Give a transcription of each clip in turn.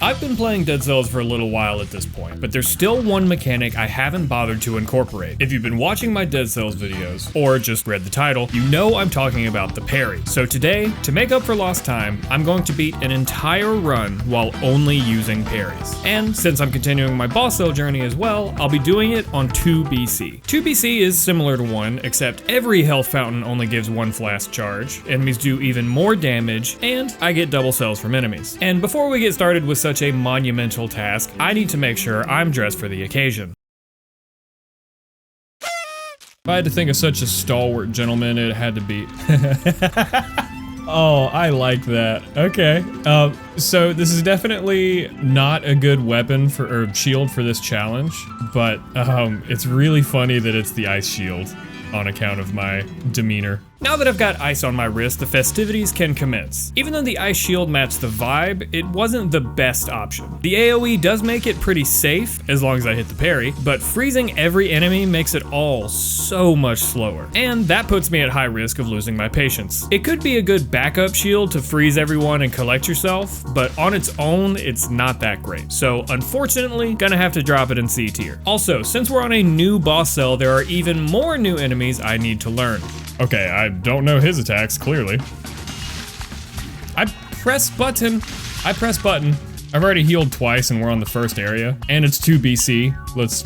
I've been playing Dead Cells for a little while at this point, but there's still one mechanic I haven't bothered to incorporate. If you've been watching my Dead Cells videos, or just read the title, you know I'm talking about the parry. So today, to make up for lost time, I'm going to beat an entire run while only using parries. And since I'm continuing my boss cell journey as well, I'll be doing it on 2BC. 2BC is similar to 1, except every health fountain only gives 1 flask charge, enemies do even more damage, and I get double cells from enemies. And before we get started with such a monumental task, I need to make sure I'm dressed for the occasion. If I had to think of such a stalwart gentleman, it had to be... Oh, I like that. Okay. So this is definitely not a good weapon or shield for this challenge, but it's really funny that it's the ice shield on account of my demeanor. Now that I've got ice on my wrist, the festivities can commence. Even though the ice shield matched the vibe, it wasn't the best option. The AoE does make it pretty safe, as long as I hit the parry, but freezing every enemy makes it all so much slower. And that puts me at high risk of losing my patience. It could be a good backup shield to freeze everyone and collect yourself, but on its own, it's not that great. So unfortunately, gonna have to drop it in C tier. Also, since we're on a new boss cell, there are even more new enemies I need to learn. Okay, I don't know his attacks, clearly. I press button. I've already healed twice and we're on the first area. And it's 2BC. Let's,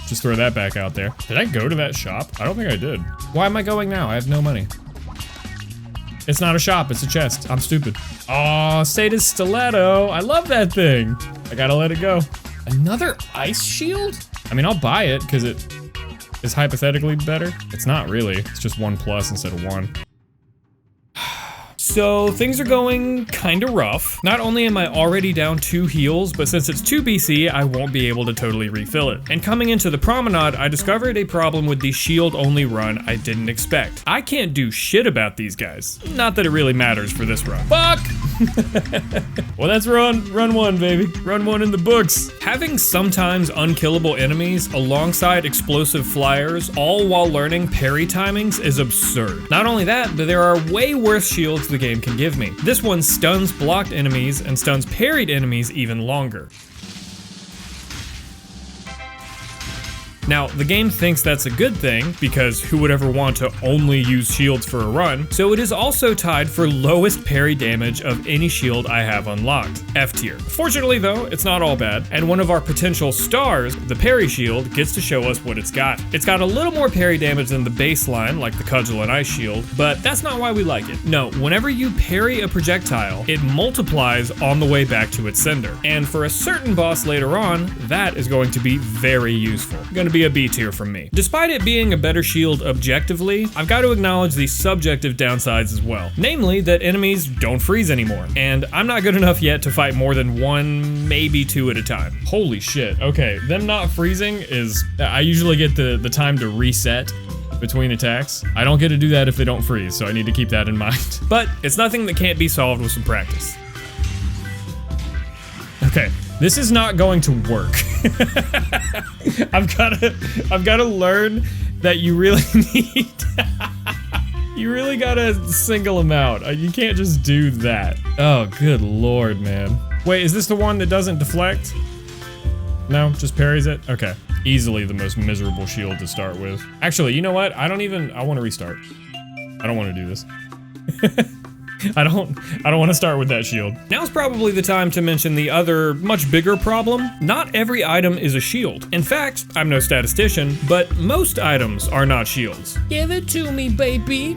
just throw that back out there. Did I go to that shop? I don't think I did. Why am I going now? I have no money. It's not a shop, it's a chest. I'm stupid. Aw, Sata's stiletto. I love that thing. I gotta let it go. Another ice shield? I mean, I'll buy it because it is hypothetically better. It's not really, it's just 1+ instead of 1. So things are going kinda rough. Not only am I already down 2 heals, but since it's 2BC, I won't be able to totally refill it. And coming into the promenade, I discovered a problem with the shield only run I didn't expect. I can't do shit about these guys. Not that it really matters for this run. Fuck! Well, that's run 1, baby. Run 1 in the books. Having sometimes unkillable enemies alongside explosive flyers, all while learning parry timings, is absurd. Not only that, but there are way worse shields the game can give me. This one stuns blocked enemies and stuns parried enemies even longer. Now, the game thinks that's a good thing, because who would ever want to only use shields for a run, so it is also tied for lowest parry damage of any shield I have unlocked, F tier. Fortunately though, it's not all bad, and one of our potential stars, the parry shield, gets to show us what it's got. It's got a little more parry damage than the baseline, like the cudgel and ice shield, but that's not why we like it. No, whenever you parry a projectile, it multiplies on the way back to its sender, and for a certain boss later on, that is going to be very useful. Gonna be a B tier from me. Despite it being a better shield objectively, I've got to acknowledge the subjective downsides as well. Namely, that enemies don't freeze anymore, and I'm not good enough yet to fight more than 1, maybe 2 at a time. Holy shit, okay, them not freezing is, I usually get the time to reset between attacks. I don't get to do that if they don't freeze, so I need to keep that in mind. But it's nothing that can't be solved with some practice. Okay, this is not going to work. I've gotta learn that you really need, you really gotta single them out. You can't just do that. Oh, good lord, man. Wait, is this the one that doesn't deflect? No, just parries it? Okay. Easily the most miserable shield to start with. Actually, you know what? I want to restart. I don't want to do this. I don't want to start with that shield. Now's probably the time to mention the other, much bigger problem. Not every item is a shield. In fact, I'm no statistician, but most items are not shields. Give it to me, baby.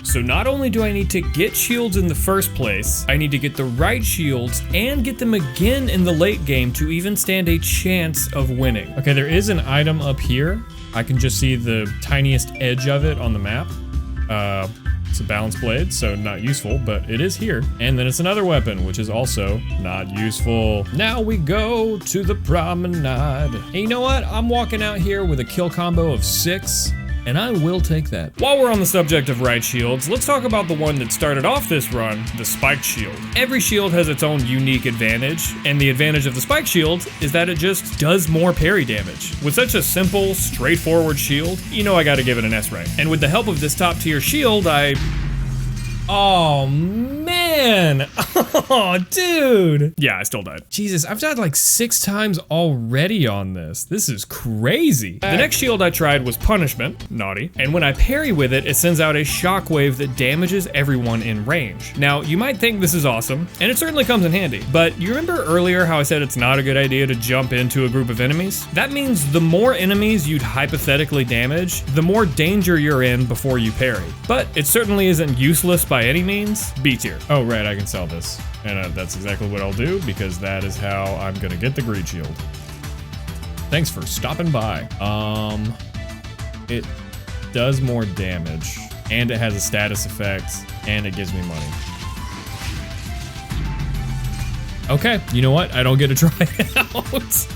So not only do I need to get shields in the first place, I need to get the right shields and get them again in the late game to even stand a chance of winning. Okay, there is an item up here. I can just see the tiniest edge of it on the map. It's a balanced blade, so not useful, but it is here. And then it's another weapon, which is also not useful. Now we go to the promenade. And you know what? I'm walking out here with a kill combo of 6. and I will take that. While we're on the subject of right shields, let's talk about the one that started off this run, the spiked shield. Every shield has its own unique advantage, and the advantage of the spiked shield is that it just does more parry damage. With such a simple, straightforward shield, you know I gotta give it an S rank. And with the help of this top tier shield, Oh man! man. Oh, dude. Yeah, I still died. Jesus, I've died like 6 times already on this. This is crazy. The next shield I tried was Punishment, naughty. And when I parry with it, it sends out a shockwave that damages everyone in range. Now, you might think this is awesome, and it certainly comes in handy, but you remember earlier how I said it's not a good idea to jump into a group of enemies? That means the more enemies you'd hypothetically damage, the more danger you're in before you parry. But it certainly isn't useless by any means. B tier. Oh, right, I can sell this. And that's exactly what I'll do, because that is how I'm gonna get the greed shield. Thanks for stopping by. It does more damage, and it has a status effect, and it gives me money. Okay, you know what? I don't get to try it out.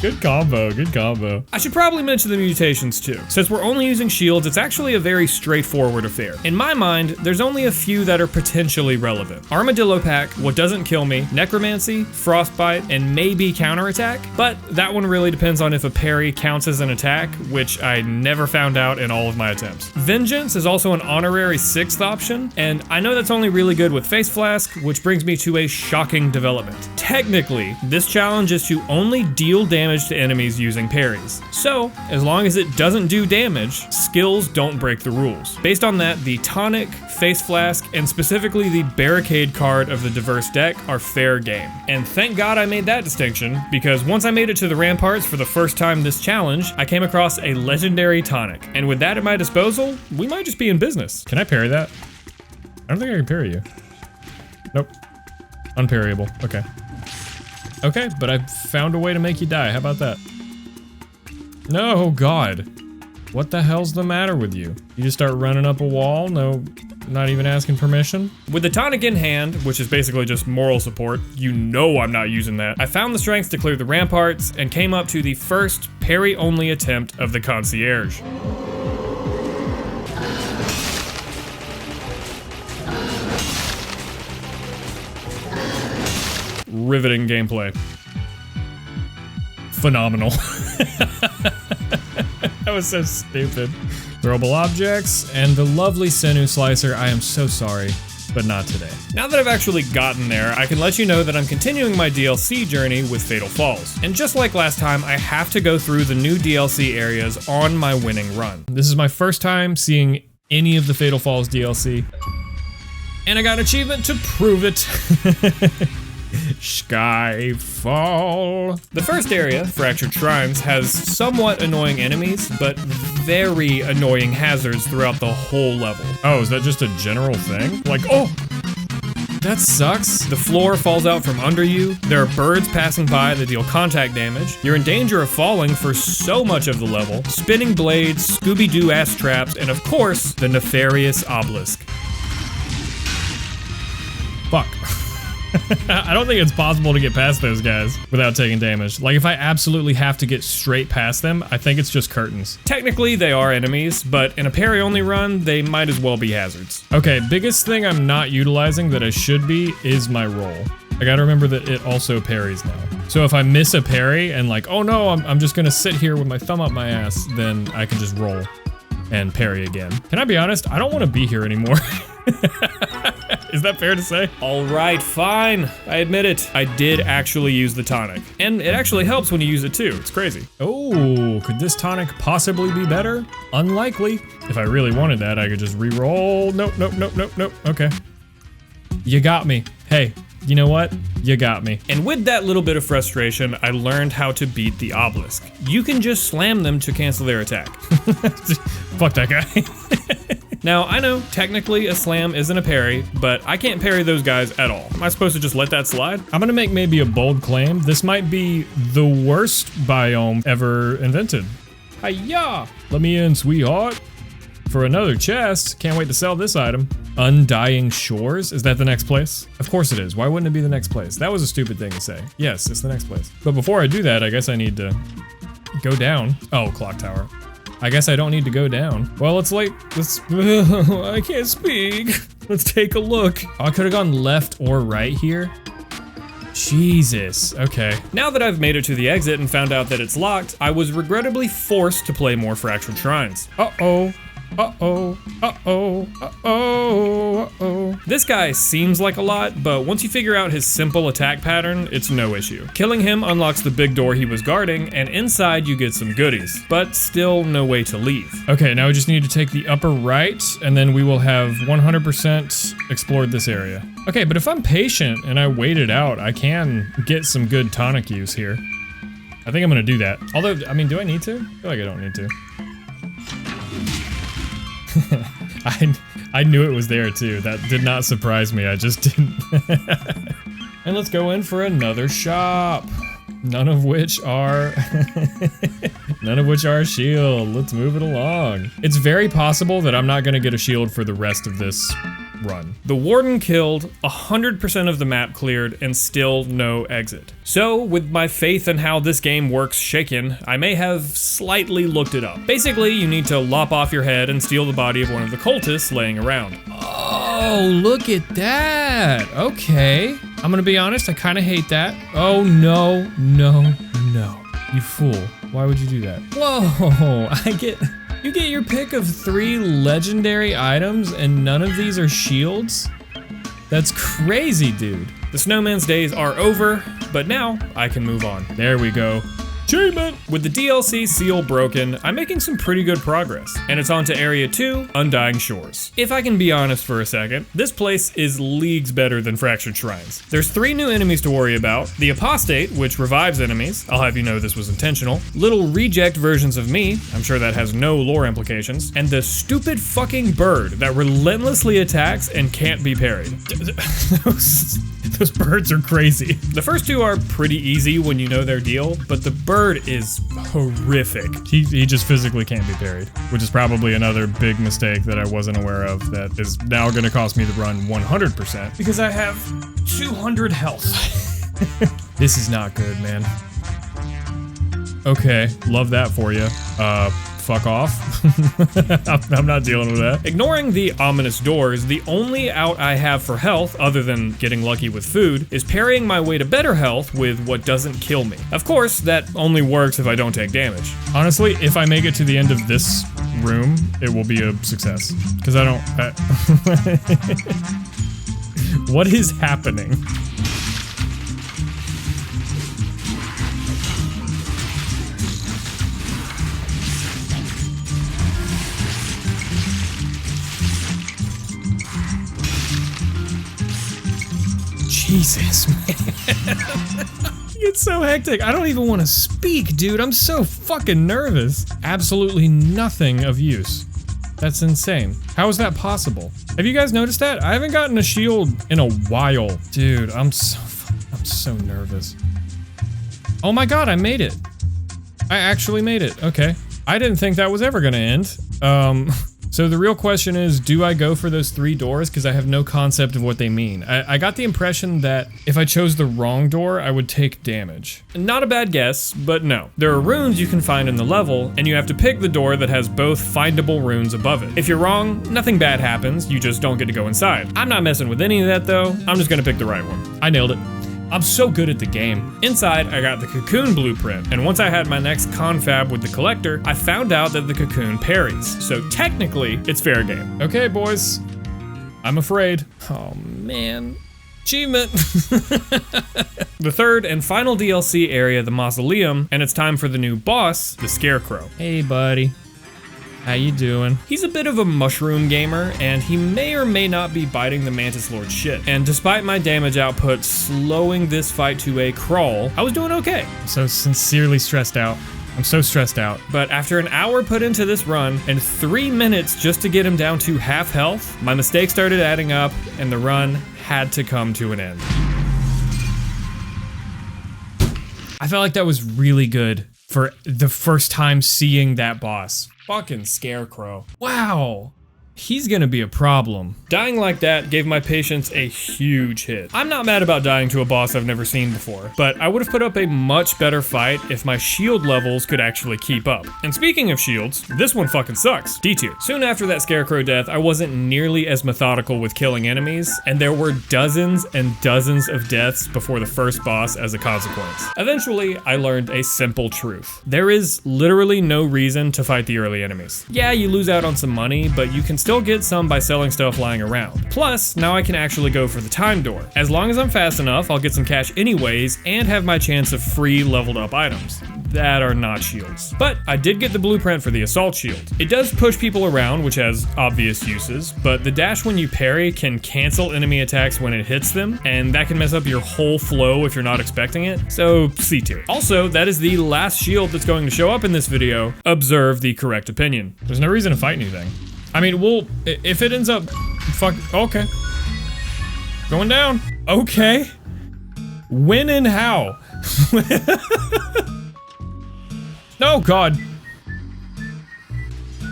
Good combo, good combo. I should probably mention the mutations too. Since we're only using shields, it's actually a very straightforward affair. In my mind, there's only a few that are potentially relevant. Armadillo Pack, What Doesn't Kill Me, Necromancy, Frostbite, and maybe Counterattack. But that one really depends on if a parry counts as an attack, which I never found out in all of my attempts. Vengeance is also an honorary 6th option, and I know that's only really good with Face Flask, which brings me to a shocking development. Technically, this challenge is to only deal damage to enemies using parries. So, as long as it doesn't do damage, skills don't break the rules. Based on that, the Tonic, Face Flask, and specifically the Barricade card of the Diverse deck are fair game. And thank God I made that distinction, because once I made it to the Ramparts for the first time this challenge, I came across a legendary Tonic. And with that at my disposal, we might just be in business. Can I parry that? I don't think I can parry you. Nope. Unparryable. Okay. Okay, but I found a way to make you die. How about that? No, God. What the hell's the matter with you? You just start running up a wall? No, not even asking permission? With the Tonic in hand, which is basically just moral support, you know I'm not using that. I found the strength to clear the Ramparts and came up to the first parry-only attempt of the Concierge. Riveting gameplay. Phenomenal. That was so stupid. Throwable objects and the lovely Sinew Slicer. I am so sorry, but not today. Now that I've actually gotten there, I can let you know that I'm continuing my DLC journey with Fatal Falls. And just like last time, I have to go through the new DLC areas on my winning run. This is my first time seeing any of the Fatal Falls DLC. And I got an achievement to prove it. Skyfall. The first area, Fractured Shrines, has somewhat annoying enemies, but very annoying hazards throughout the whole level. Oh, is that just a general thing? Like, oh, that sucks. The floor falls out from under you. There are birds passing by that deal contact damage. You're in danger of falling for so much of the level. Spinning blades, Scooby-Doo ass traps, and of course, the nefarious obelisk. Fuck. I don't think it's possible to get past those guys without taking damage. Like, if I absolutely have to get straight past them, I think it's just curtains. Technically, they are enemies, but in a parry-only run, they might as well be hazards. Okay, biggest thing I'm not utilizing that I should be is my roll. I gotta remember that it also parries now. So if I miss a parry and like, oh no, I'm just gonna sit here with my thumb up my ass, then I can just roll and parry again. Can I be honest? I don't want to be here anymore. Is that fair to say? All right, fine. I admit it. I did actually use the Tonic. And it actually helps when you use it too. It's crazy. Oh, could this Tonic possibly be better? Unlikely. If I really wanted that, I could just re-roll. Nope, nope, nope, nope, nope. Okay. You got me. Hey, you know what? You got me. And with that little bit of frustration, I learned how to beat the obelisk. You can just slam them to cancel their attack. Fuck that guy. Now, I know, technically a slam isn't a parry, but I can't parry those guys at all. Am I supposed to just let that slide? I'm gonna make maybe a bold claim. This might be the worst biome ever invented. Hi-ya! Let me in, sweetheart. For another chest, can't wait to sell this item. Undying Shores? Is that the next place? Of course it is. Why wouldn't it be the next place? That was a stupid thing to say. Yes, it's the next place. But before I do that, I guess I need to go down. Oh, clock tower. I guess I don't need to go down. Well, it's late. I can't speak. Let's take a look. Oh, I could have gone left or right here. Jesus, okay. Now that I've made it to the exit and found out that it's locked, I was regrettably forced to play more Fractured Shrines. Uh-oh. Uh-oh, uh-oh, uh-oh, uh-oh. This guy seems like a lot, but once you figure out his simple attack pattern, it's no issue. Killing him unlocks the big door he was guarding, and inside you get some goodies, but still no way to leave. Okay, now we just need to take the upper right, and then we will have 100% explored this area. Okay, but if I'm patient and I wait it out, I can get some good tonic use here. I think I'm gonna do that. Although, I mean, do I need to? I feel like I don't need to. I knew it was there too. That did not surprise me. I just didn't. And let's go in for another shop. None of which are a shield. Let's move it along. It's very possible that I'm not gonna get a shield for the rest of this run. The warden killed, 100% of the map cleared, and still no exit. So, with my faith in how this game works shaken, I may have slightly looked it up. Basically, you need to lop off your head and steal the body of one of the cultists laying around. Oh, look at that! Okay. I'm gonna be honest, I kinda hate that. Oh no, no, no. You fool. Why would you do that? Whoa, you get your pick of 3 legendary items and none of these are shields? That's crazy, dude. The snowman's days are over, but now I can move on. There we go. Achievement! With the DLC seal broken, I'm making some pretty good progress, and it's on to Area 2, Undying Shores. If I can be honest for a second, this place is leagues better than Fractured Shrines. There's 3 new enemies to worry about: the Apostate, which revives enemies, I'll have you know this was intentional, little reject versions of me, I'm sure that has no lore implications, and the stupid fucking bird that relentlessly attacks and can't be parried. Those birds are crazy. The first 2 are pretty easy when you know their deal, but the bird is horrific. He just physically can't be parried, which is probably another big mistake that I wasn't aware of that is now gonna cost me the run 100% because I have 200 health. This is not good, man. Okay, love that for you. Fuck off. I'm not dealing with that. Ignoring the ominous doors, the only out I have for health, other than getting lucky with food, is parrying my way to better health with what doesn't kill me. Of course, that only works if I don't take damage. Honestly, if I make it to the end of this room, it will be a success. Because I don't... What is happening? Jesus, man. It's so hectic. I don't even want to speak, dude. I'm so fucking nervous. Absolutely nothing of use. That's insane. How is that possible? Have you guys noticed that? I haven't gotten a shield in a while. Dude, I'm so nervous. Oh my god, I made it. I actually made it. Okay. I didn't think that was ever gonna end. So the real question is, do I go for those 3 doors? Because I have no concept of what they mean. I got the impression that if I chose the wrong door, I would take damage. Not a bad guess, but no. There are runes you can find in the level, and you have to pick the door that has both findable runes above it. If you're wrong, nothing bad happens, you just don't get to go inside. I'm not messing with any of that though, I'm just gonna pick the right one. I nailed it. I'm so good at the game. Inside, I got the cocoon blueprint, and once I had my next confab with the collector, I found out that the cocoon parries. So technically, it's fair game. Okay, boys. I'm afraid. Oh, man. Achievement. The third and final DLC area, the Mausoleum, and it's time for the new boss, the Scarecrow. Hey, buddy. How you doing? He's a bit of a mushroom gamer, and he may or may not be biting the Mantis Lord shit. And despite my damage output slowing this fight to a crawl, I was doing okay. I'm so sincerely stressed out. I'm so stressed out. But after an hour put into this run, and 3 minutes just to get him down to half health, my mistakes started adding up, and the run had to come to an end. I felt like that was really good for the first time seeing that boss. Fucking Scarecrow. Wow. he's gonna be a problem. Dying like that gave my patience a huge hit. I'm not mad about dying to a boss I've never seen before, but I would have put up a much better fight if my shield levels could actually keep up. And speaking of shields, this one fucking sucks. D tier. Soon after that Scarecrow death, I wasn't nearly as methodical with killing enemies, and there were dozens and dozens of deaths before the first boss as a consequence. Eventually, I learned a simple truth. There is literally no reason to fight the early enemies. Yeah, you lose out on some money, but you can still get some by selling stuff lying around. Plus, now I can actually go for the time door. As long as I'm fast enough, I'll get some cash anyways and have my chance of free leveled up items that are not shields. But I did get the blueprint for the assault shield. It does push people around, which has obvious uses, but the dash when you parry can cancel enemy attacks when it hits them, and that can mess up your whole flow if you're not expecting it, so C tier. Also, that is the last shield that's going to show up in this video. Observe the correct opinion. There's no reason to fight anything. I mean, well, if it ends up, okay. Going down, okay. When and how? No, God.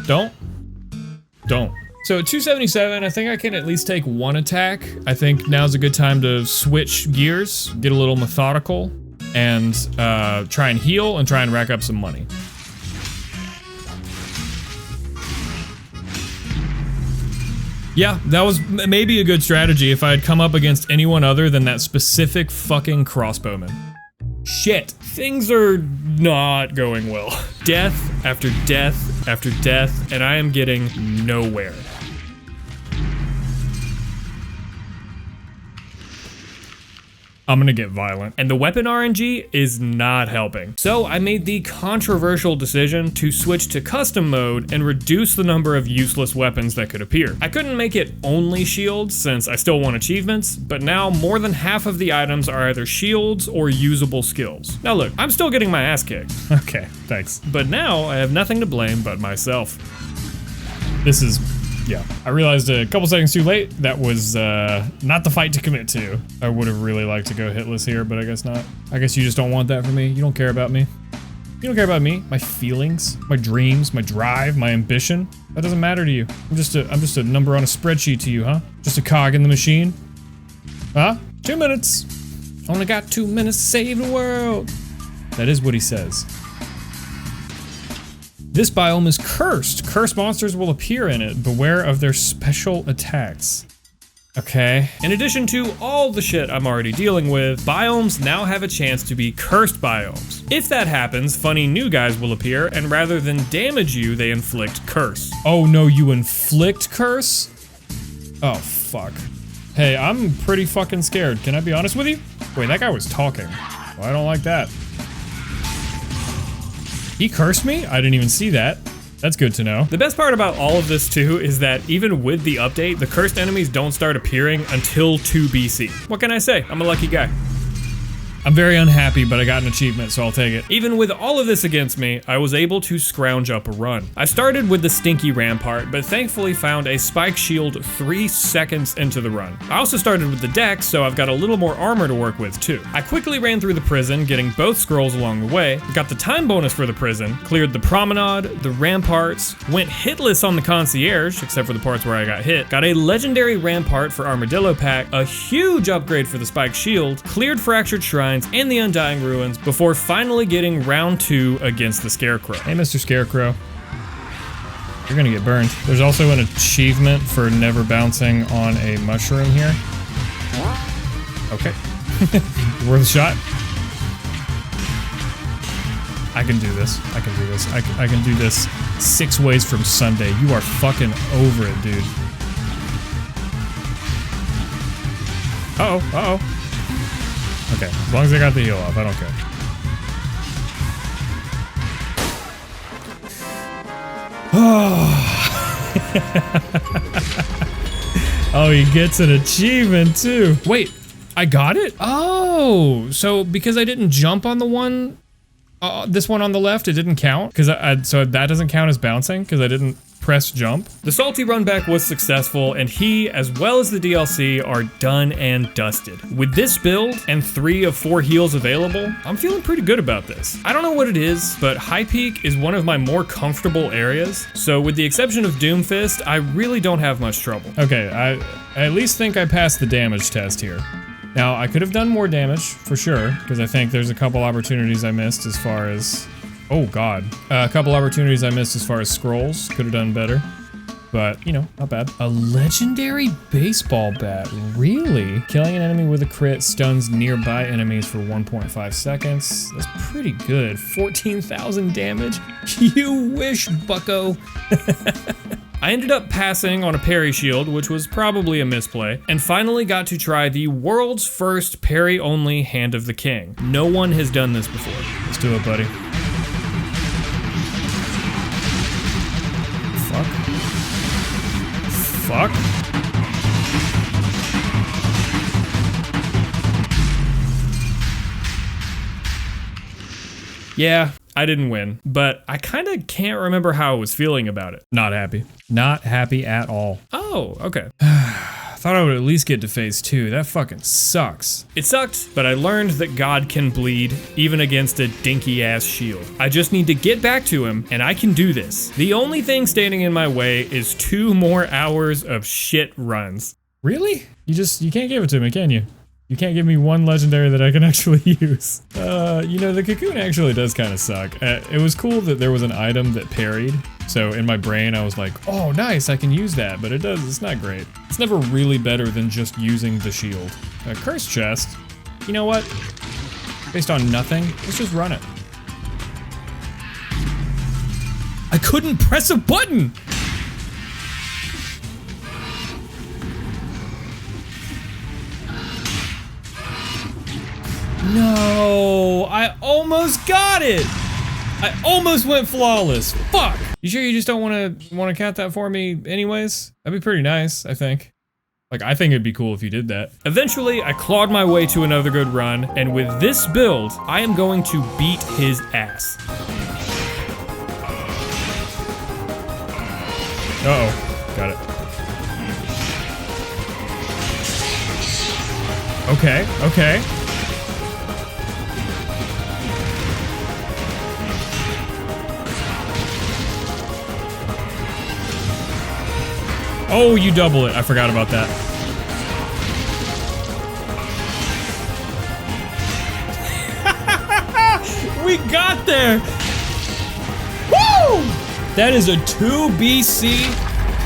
Don't. So at 277, I think I can at least take one attack. I think now's a good time to switch gears, get a little methodical, and try and heal and try and rack up some money. Yeah, that was maybe a good strategy if I had come up against anyone other than that specific fucking crossbowman. Shit, things are not going well. Death after death after death, and I am getting nowhere. I'm gonna get violent. And the weapon RNG is not helping. So I made the controversial decision to switch to custom mode and reduce the number of useless weapons that could appear. I couldn't make it only shields since I still want achievements, but now more than half of the items are either shields or usable skills. Now look, I'm still getting my ass kicked. Okay, thanks. But now I have nothing to blame but myself. This is, yeah, I realized a couple seconds too late. That was not the fight to commit to. I would have really liked to go hitless here, but I guess not. I guess you just don't want that for me. You don't care about me. You don't care about me, my feelings, my dreams, my drive, my ambition. That doesn't matter to you. I'm just a number on a spreadsheet to you, huh? Just a cog in the machine. Huh? 2 minutes. Only got 2 minutes to save the world. That is what he says. This biome is cursed. Cursed monsters will appear in it. Beware of their special attacks. Okay. In addition to all the shit I'm already dealing with, biomes now have a chance to be cursed biomes. If that happens, funny new guys will appear, and rather than damage you, they inflict curse. Oh no, you inflict curse? Oh, fuck. Hey, I'm pretty fucking scared. Can I be honest with you? Wait, that guy was talking. Well, I don't like that. He cursed me? I didn't even see that. That's good to know. The best part about all of this too is that even with the update, the cursed enemies don't start appearing until 2 BC. What can I say? I'm a lucky guy. I'm very unhappy, but I got an achievement, so I'll take it. Even with all of this against me, I was able to scrounge up a run. I started with the stinky rampart, but thankfully found a spike shield 3 seconds into the run. I also started with the dex, so I've got a little more armor to work with too. I quickly ran through the prison, getting both scrolls along the way, got the time bonus for the prison, cleared the promenade, the ramparts, went hitless on the concierge, except for the parts where I got hit, got a legendary rampart for Armadillo Pack, a huge upgrade for the spike shield, cleared fractured shrine, and the Undying ruins before finally getting round 2 against the Scarecrow. Hey, Mr. Scarecrow. You're gonna get burned. There's also an achievement for never bouncing on a mushroom here. Okay. Worth a shot. I can do this. I can do this. I can do this 6 ways from Sunday. You are fucking over it, dude. Uh-oh, uh-oh. Okay, as long as I got the heal off, I don't care. Oh, he gets an achievement too. Wait, I got it? Oh, so because I didn't jump on the one, this one on the left, it didn't count? So that doesn't count as bouncing because I didn't press jump. The salty run back was successful, and he, as well as the DLC, are done and dusted. With this build and 3 of 4 heals available, I'm feeling pretty good about this. I don't know what it is, but High Peak is one of my more comfortable areas, so with the exception of Doomfist, I really don't have much trouble. Okay, I at least think I passed the damage test here. Now, I could have done more damage, for sure, because I think there's a couple opportunities I missed as far as... Oh god. A couple opportunities I missed as far as scrolls. Could have done better. But, you know, not bad. A legendary baseball bat. Really? Killing an enemy with a crit stuns nearby enemies for 1.5 seconds. That's pretty good. 14,000 damage? You wish, bucko. I ended up passing on a parry shield, which was probably a misplay, and finally got to try the world's first parry-only Hand of the King. No one has done this before. Let's do it, buddy. Fuck. Yeah, I didn't win, but I kind of can't remember how I was feeling about it. Not happy. Not happy at all. Oh, okay. Thought I would at least get to phase 2. That fucking sucks. It sucked, but I learned that God can bleed, even against a dinky-ass shield. I just need to get back to him, and I can do this. The only thing standing in my way is 2 more hours of shit runs. Really? You can't give it to me, can you? You can't give me one legendary that I can actually use. You know, the cocoon actually does kind of suck. It was cool that there was an item that parried. So in my brain, I was like, oh, nice, I can use that. But it's not great. It's never really better than just using the shield. A cursed chest. You know what? Based on nothing, let's just run it. I couldn't press a button! No, I almost got it. I almost went flawless. Fuck. You sure you just don't want to count that for me anyways? That'd be pretty nice, I think. Like, I think it'd be cool if you did that. Eventually, I clawed my way to another good run, and with this build, I am going to beat his ass. Uh-oh, got it. Okay, okay. Oh, you double it. I forgot about that. We got there! Woo! That is a 2 BC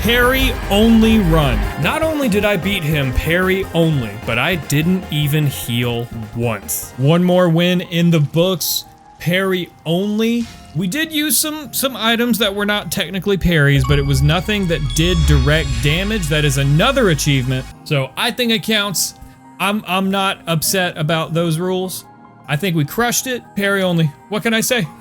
parry-only run. Not only did I beat him parry-only, but I didn't even heal once. One more win in the books. Parry-only. We did use some items that were not technically parries, but it was nothing that did direct damage. That is another achievement. So I think it counts. I'm not upset about those rules. I think we crushed it. Parry only. What can I say?